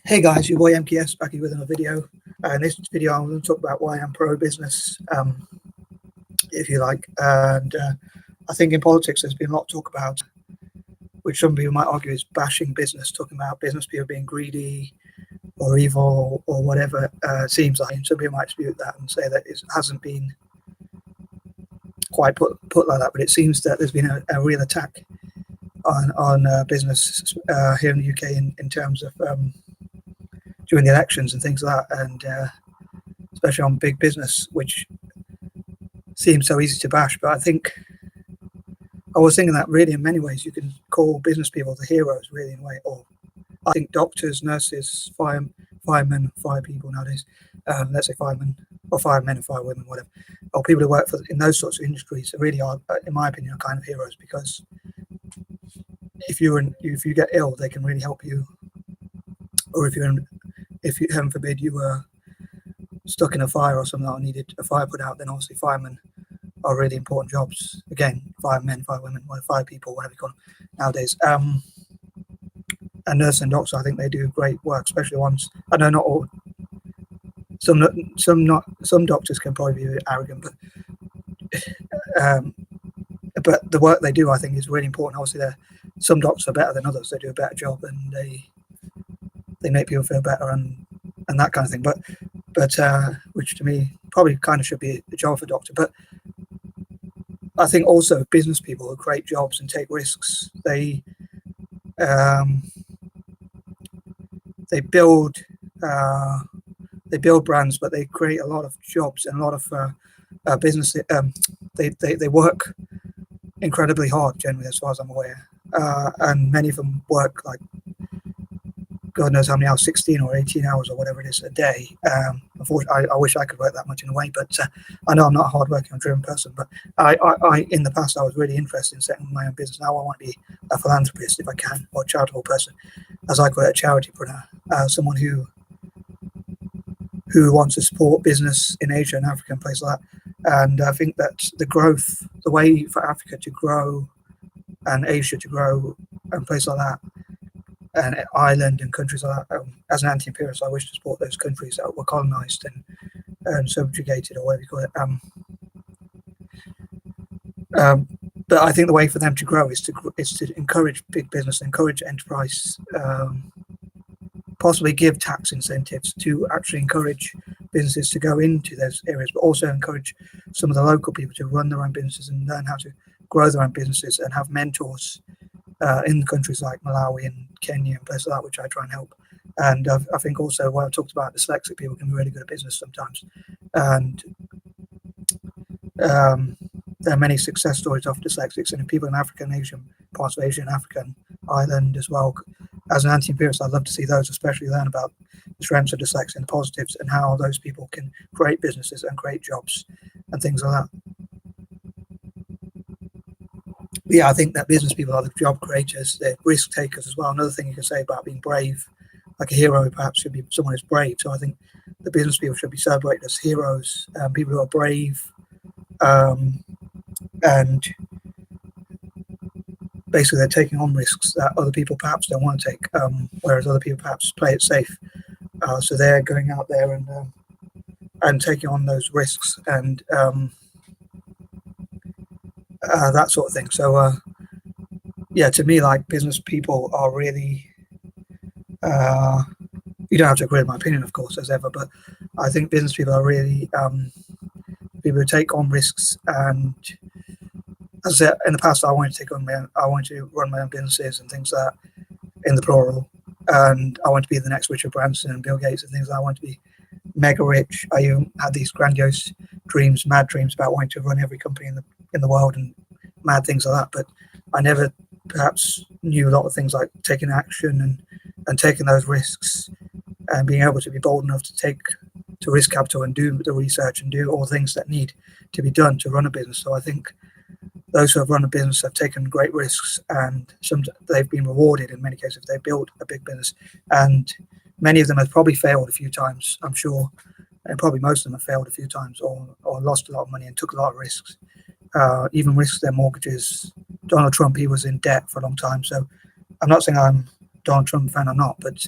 Hey guys, your boy MKS back here with another video. In this video, I'm going to talk about why I'm pro-business, if you like. And I think in politics, there's been a lot of talk about, which some people might argue is bashing business, talking about business people being greedy or evil or whatever it seems like. And some people might dispute that and say that it hasn't been quite put like that, but it seems that there's been a real attack on business here in the UK in terms of during the elections and things like that, and especially on big business, which seems so easy to bash. But I was thinking that really in many ways you can call business people the heroes, really, in a way. Or I think doctors, nurses, firemen, fire people nowadays, let's say firemen or firemen and firewomen, whatever, or people who work in those sorts of industries really are, in my opinion, are kind of heroes, because if you get ill, they can really help you. Or if you, heaven forbid, you were stuck in a fire or something, or needed a fire put out, then obviously firemen are really important jobs. Again, firemen, firewomen, fire people, whatever you call them nowadays. And nurses and doctors, I think they do great work, especially ones. I know not all. Some doctors can probably be a bit arrogant, but the work they do, I think, is really important. Obviously, some doctors are better than others. They do a better job, and they make people feel better and that kind of thing. But which to me probably kind of should be a job for a doctor. But I think also business people who create jobs and take risks, they build brands, but they create a lot of jobs and a lot of business. They work incredibly hard, generally, as far as I'm aware, and many of them work like God knows how many hours, 16 or 18 hours or whatever it is a day. Unfortunately, I wish I could work that much in a way, but I know I'm not a hard-working or driven person. But I in the past, I was really interested in setting my own business. Now I want to be a philanthropist if I can, or a charitable person, as I call it, a charitypreneur, someone who wants to support business in Asia and Africa and places like that. And I think that the way for Africa to grow and Asia to grow and places like that, and Ireland and countries like that, as an anti-imperialist, I wish to support those countries that were colonized and subjugated, or whatever you call it. But I think the way for them to grow is to encourage big business, encourage enterprise, possibly give tax incentives to actually encourage businesses to go into those areas, but also encourage some of the local people to run their own businesses and learn how to grow their own businesses and have mentors in countries like Malawi and Kenya and places like that, which I try and help. And I think also what I talked about, dyslexic people can be really good at business sometimes. And there are many success stories of dyslexics and people in Africa and Asian parts of Asia and Africa and Ireland as well. As an anti-imperialist, I'd love to see those, especially learn about the strengths of dyslexia and the positives, and how those people can create businesses and create jobs and things like that. Yeah, I think that business people are the job creators, they're risk takers as well. Another thing you can say about being brave, like a hero perhaps should be someone who's brave. So I think the business people should be celebrated as heroes, people who are brave, and basically they're taking on risks that other people perhaps don't want to take, whereas other people perhaps play it safe. So they're going out there and taking on those risks and that sort of thing. So yeah, to me, like, business people are really, you don't have to agree with my opinion, of course, as ever, but I think business people are really people who take on risks. And as I said, in the past, I wanted to run my own businesses and things like that, in the plural, and I wanted to be the next Richard Branson and Bill Gates and things like that. I wanted to be mega rich. I even had these grandiose dreams, mad dreams about wanting to run every company in the world and mad things like that. But I never perhaps knew a lot of things like taking action and taking those risks and being able to be bold enough to risk capital and do the research and do all the things that need to be done to run a business. So I think those who have run a business have taken great risks, and they've been rewarded in many cases if they build a big business. And many of them have probably failed a few times, I'm sure, and probably most of them have failed a few times or lost a lot of money and took a lot of risks, even risked their mortgages. Donald Trump, he was in debt for a long time. So I'm not saying I'm a Donald Trump fan or not, but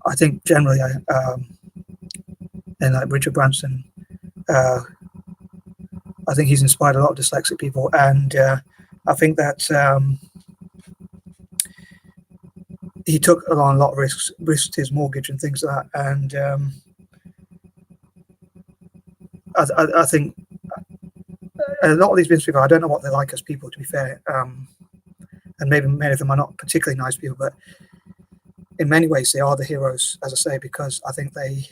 I think generally, and like Richard Branson, I think he's inspired a lot of dyslexic people, and I think that he took on a lot of risks his mortgage and things like that, and I think a lot of these business people, I don't know what they're like as people, to be fair, and maybe many of them are not particularly nice people, but in many ways they are the heroes, as I say, because I think they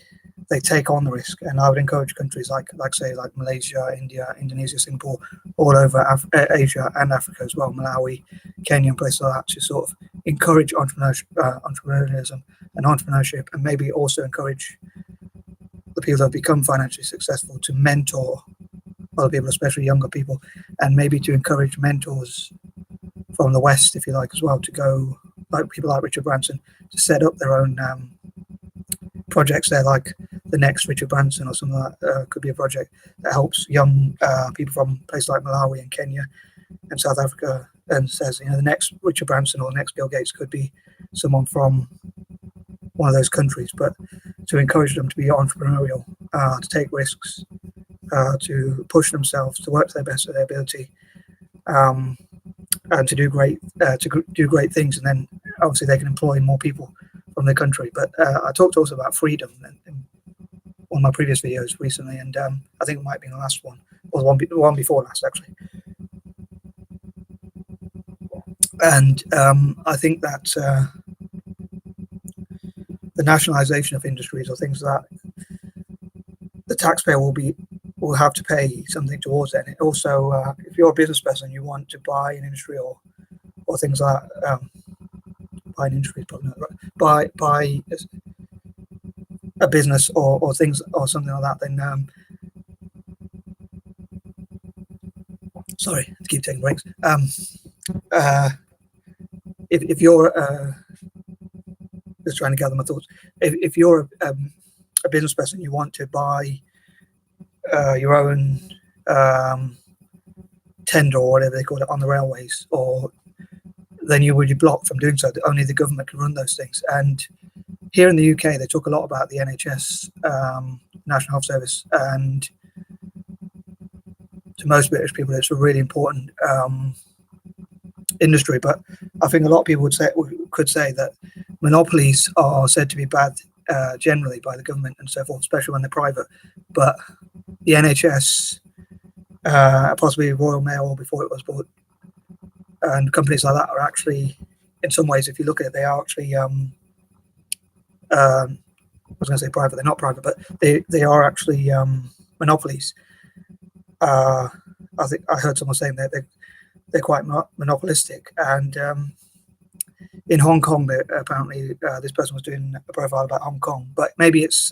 take on the risk. And I would encourage countries like Malaysia, India, Indonesia, Singapore, all over Asia and Africa as well, Malawi, Kenya, and places like that, to sort of encourage entrepreneurialism and entrepreneurship, and maybe also encourage the people that have become financially successful to mentor other people, especially younger people, and maybe to encourage mentors from the West, if you like, as well, to go, like people like Richard Branson, to set up their own projects there, like the next Richard Branson or something like that. Could be a project that helps young people from places like Malawi and Kenya and South Africa, and says, the next Richard Branson or the next Bill Gates could be someone from one of those countries, but to encourage them to be entrepreneurial, to take risks, to push themselves, to work to their best of their ability, and to do great things, and then obviously they can employ more people from their country. But I talked also about freedom in one of my previous videos recently, and I think it might be the last one, or the one before last, actually. And I think that the nationalisation of industries, or things that the taxpayer will have to pay something towards it. And also, if you're a business person, you want to buy an industry or things like that, buy an industry is probably not right. Buy a business or things or something like that, then sorry, I keep taking breaks. If you're just trying to gather my thoughts, if you're a business person, you want to buy your own tender or whatever they call it on the railways, or then you would be blocked from doing so. Only the government can run those things. And here in the UK, they talk a lot about the NHS, National Health Service, and to most British people, it's a really important industry. But I think a lot of people could say that monopolies are said to be bad generally by the government and so forth, especially when they're private. But the NHS, possibly Royal Mail before it was bought, and companies like that are actually, in some ways, if you look at it, they are actually, I was going to say private, they're not private, but they are actually monopolies. I think I heard someone saying that they're quite monopolistic. And in Hong Kong, apparently this person was doing a profile about Hong Kong, but maybe its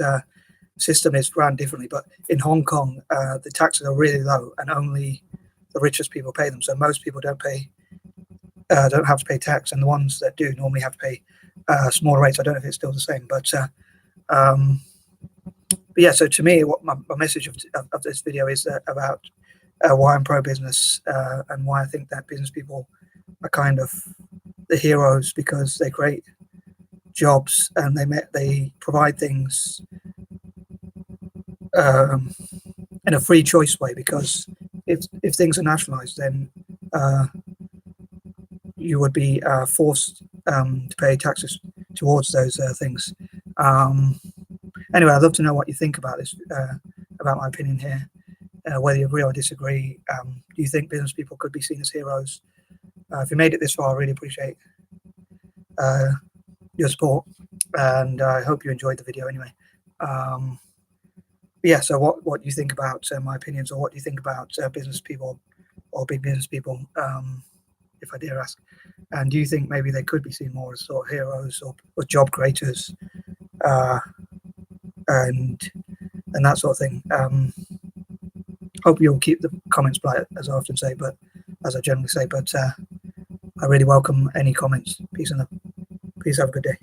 system is run differently. But in Hong Kong, the taxes are really low, and only the richest people pay them. So most people don't have to pay tax, and the ones that do normally have to pay smaller rates. I don't know if it's still the same, but yeah. So to me, what my message of this video is about why I'm pro-business, and why I think that business people are kind of the heroes, because they create jobs and they provide things in a free choice way. Because if things are nationalised, then you would be forced to pay taxes towards those things. Anyway, I'd love to know what you think about this, about my opinion here, whether you agree or disagree. Do you think business people could be seen as heroes? If you made it this far, I really appreciate your support, and I hope you enjoyed the video anyway. Yeah, so what do you think about my opinions, or what do you think about business people or big business people, if I dare ask? And do you think maybe they could be seen more as sort of heroes or job creators, and that sort of thing? Hope you'll keep the comments polite, as I often say, but as I generally say, but I really welcome any comments. Peace and love. Please have a good day.